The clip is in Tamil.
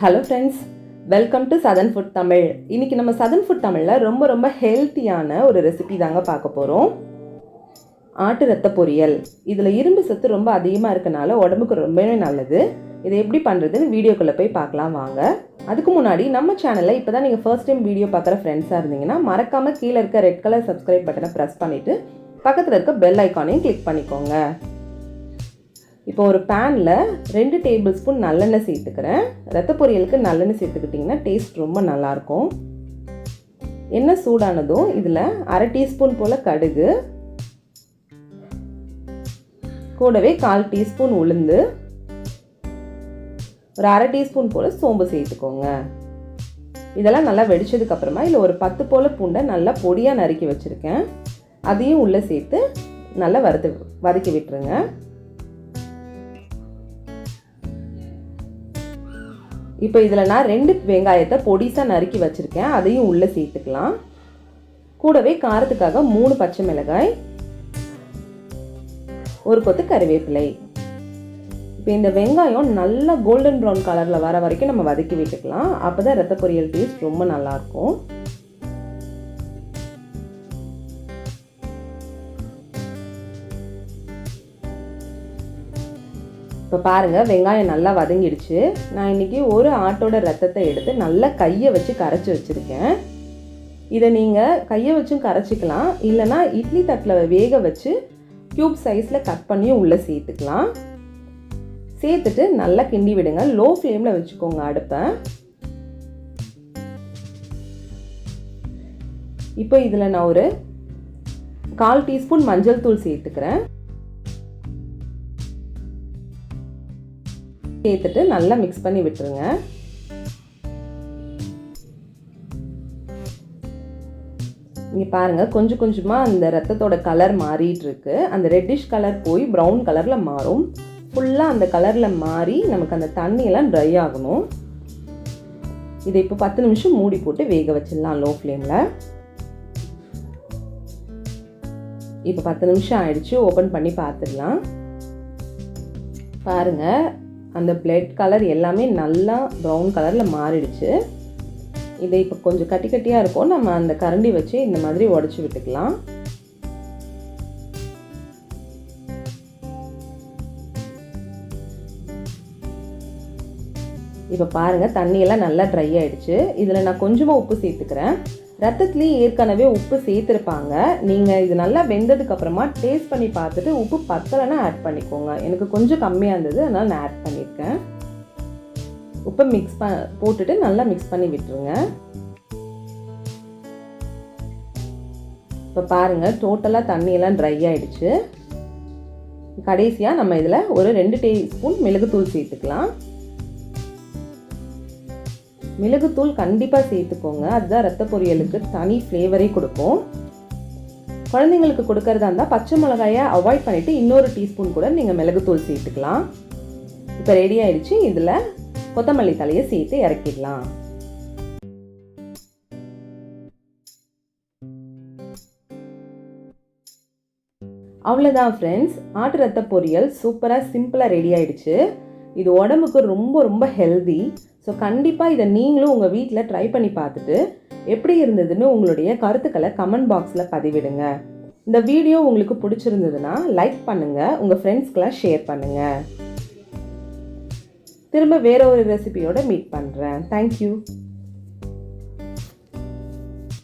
Hello friends, welcome to southernfoodtamil. இன்னைக்கு நம்ம southernfoodtamilல ரொம்ப ஹெல்த்தியான ஒரு ரெசிபி தாங்க பார்க்க போறோம். ஆட்டு ரத்த பொரியல். இதுல இரும்பு சத்து ரொம்ப அதிகமா இருக்கனால உடம்புக்கு ரொம்பவே நல்லது. இதை எப்படி பண்றதுன்னு வீடியோக்குள்ள போய் பார்க்கலாம் வாங்க. அதுக்கு முன்னாடி நம்ம சேனலை இப்பதான் நீங்க ஃபர்ஸ்ட் டைம் வீடியோ பார்க்குற ஃப்ரெண்ட்ஸா இருந்தீங்கன்னா மறக்காம கீழ இருக்க ரெட் கலர் subscribe பட்டனை பிரஸ் பண்ணிட்டு பக்கத்துல இருக்க பெல் ஐகானையும் கிளிக் பண்ணிக்கோங்க. இப்போ ஒரு பேன்ல 2 டேபிள் ஸ்பூன் நல்லெண்ணெய் சேர்த்துக்கிறேன். ரத்த பொரியலுக்கு நல்லெண்ணெய் சேர்த்துக்கிட்டிங்கன்னா டேஸ்ட் ரொம்ப நல்லா இருக்கும். எண்ணெய் சூடானதும் இதில் 1/2 டீஸ்பூன் போல் கடுகு, கூடவே 1/4 டீஸ்பூன் உளுந்து, ஒரு 1/2 டீஸ்பூன் போல் சோம்பு சேர்த்துக்கோங்க. இதெல்லாம் நல்லா வெடிச்சதுக்கு அப்புறமா இதில் ஒரு 10 போல் பூண்டை நல்லா பொடியாக நறுக்கி வச்சுருக்கேன். அதையும் உள்ளே சேர்த்து நல்லா வதக்கி விட்டுருங்க. இப்போ இதில் நான் 2 வெங்காயத்தை பொடிசாக நறுக்கி வச்சுருக்கேன். அதையும் உள்ளே சேர்த்துக்கலாம். கூடவே காரத்துக்காக 3 பச்சை மிளகாய், ஒரு கொத்து கறிவேப்பிலை. இப்போ இந்த வெங்காயம் நல்லா கோல்டன் ப்ரௌன் கலரில் வர வரைக்கும் நம்ம வதக்கி விட்டுக்கலாம். அப்போ தான் ரத்த பொரியல் டேஸ்ட் ரொம்ப நல்லாயிருக்கும். இப்போ பாருங்கள், வெங்காயம் நல்லா வதங்கிடுச்சு. நான் இன்றைக்கி ஒரு ஆட்டோட ரத்தத்தை எடுத்து நல்லா கையை வச்சு கரைச்சி வச்சுருக்கேன். இதை நீங்கள் கையை வச்சும் கரைச்சிக்கலாம், இல்லைனா இட்லி தட்டில் வேக வச்சு க்யூப் சைஸில் கட் பண்ணியும் உள்ளே சேர்த்துக்கலாம். சேர்த்துட்டு நல்லா கிண்டி விடுங்க. லோ ஃப்ளேமில் வச்சுக்கோங்க அடுப்பை. இப்போ இதில் நான் ஒரு 1/4 டீஸ்பூன் மஞ்சள் தூள் சேர்த்துக்கிறேன். சேர்த்துட்டு நல்லா மிக்ஸ் பண்ணி விட்டுருங்க. இங்கே பாருங்கள், கொஞ்சம் கொஞ்சமாக அந்த ரத்தத்தோட கலர் மாறிட்டு இருக்கு. அந்த ரெட்டிஷ் கலர் போய் ப்ரௌன் கலரில் மாறும். ஃபுல்லாக அந்த கலரில் மாறி நமக்கு அந்த தண்ணியெல்லாம் ட்ரை ஆகணும். இதை இப்போ 10 நிமிஷம் மூடி போட்டு வேக வச்சிடலாம் லோ ஃப்ளேமில். இப்போ 10 நிமிஷம் ஆயிடுச்சு. ஓப்பன் பண்ணி பார்த்துடலாம். பாருங்கள், அந்த பிளட் கலர் எல்லாமே நல்லா ப்ரௌன் கலரில் மாறிடுச்சு. இதை இப்போ கொஞ்சம் கட்டி கட்டியாக இருக்கும். நம்ம அந்த கரண்டி வச்சு இந்த மாதிரி உடச்சி விட்டுக்கலாம். இப்போ பாருங்கள், தண்ணியெல்லாம் நல்லா ட்ரை ஆகிடுச்சு. இதில் நான் கொஞ்சமாக உப்பு சேர்த்துக்கிறேன். ரத்தத்துலேயும் ஏற்கனவே உப்பு சேர்த்துருப்பாங்க. நீங்கள் இது நல்லா வெந்ததுக்கப்புறமா டேஸ்ட் பண்ணி பார்த்துட்டு உப்பு பத்தலைன்னா ஆட் பண்ணிக்கோங்க. எனக்கு கொஞ்சம் கம்மியாக இருந்தது, அதனால் நான் ஆட் பண்ணியிருக்கேன். உப்பை போட்டுட்டு நல்லா மிக்ஸ் பண்ணி விட்டுருங்க. இப்போ பாருங்கள், டோட்டலாக தண்ணியெல்லாம் ட்ரை ஆகிடுச்சு. கடைசியாக நம்ம இதில் ஒரு 2 டீஸ்பூன் மிளகுத்தூள் சேர்த்துக்கலாம். மிளகுத்தூள் கண்டிப்பாக சேர்த்துக்கோங்க. அதுதான் ரத்த பொரியலுக்கு தனி ஃப்ளேவரே கொடுக்கும். குழந்தைங்களுக்கு கொடுக்கறதா இருந்தால் பச்சை மிளகாயை அவாய்ட் பண்ணிவிட்டு இன்னொரு டீஸ்பூன் கூட நீங்கள் மிளகுத்தூள் சேர்த்துக்கலாம். இப்போ ரெடி ஆயிடுச்சு. இதில் கொத்தமல்லி தலையை சேர்த்து இறக்கிடலாம். அவ்வளோதான் ஃப்ரெண்ட்ஸ், ஆட்டு ரத்த பொரியல் சூப்பராக சிம்பிளாக ரெடி ஆயிடுச்சு. இது உடம்புக்கு ரொம்ப ஹெல்தி. ஸோ கண்டிப்பாக இதை நீங்களும் உங்கள் வீட்டில் ட்ரை பண்ணி பார்த்துட்டு எப்படி இருந்ததுன்னு உங்களுடைய கருத்துக்களை கமெண்ட் பாக்ஸில் பதிவிடுங்க. இந்த வீடியோ உங்களுக்கு பிடிச்சிருந்ததுன்னா லைக் பண்ணுங்கள், உங்கள் ஃப்ரெண்ட்ஸ்க்கெலாம் ஷேர் பண்ணுங்கள். திரும்ப வேற ஒரு ரெசிபியோட மீட் பண்ணுறேன். தேங்க்யூ.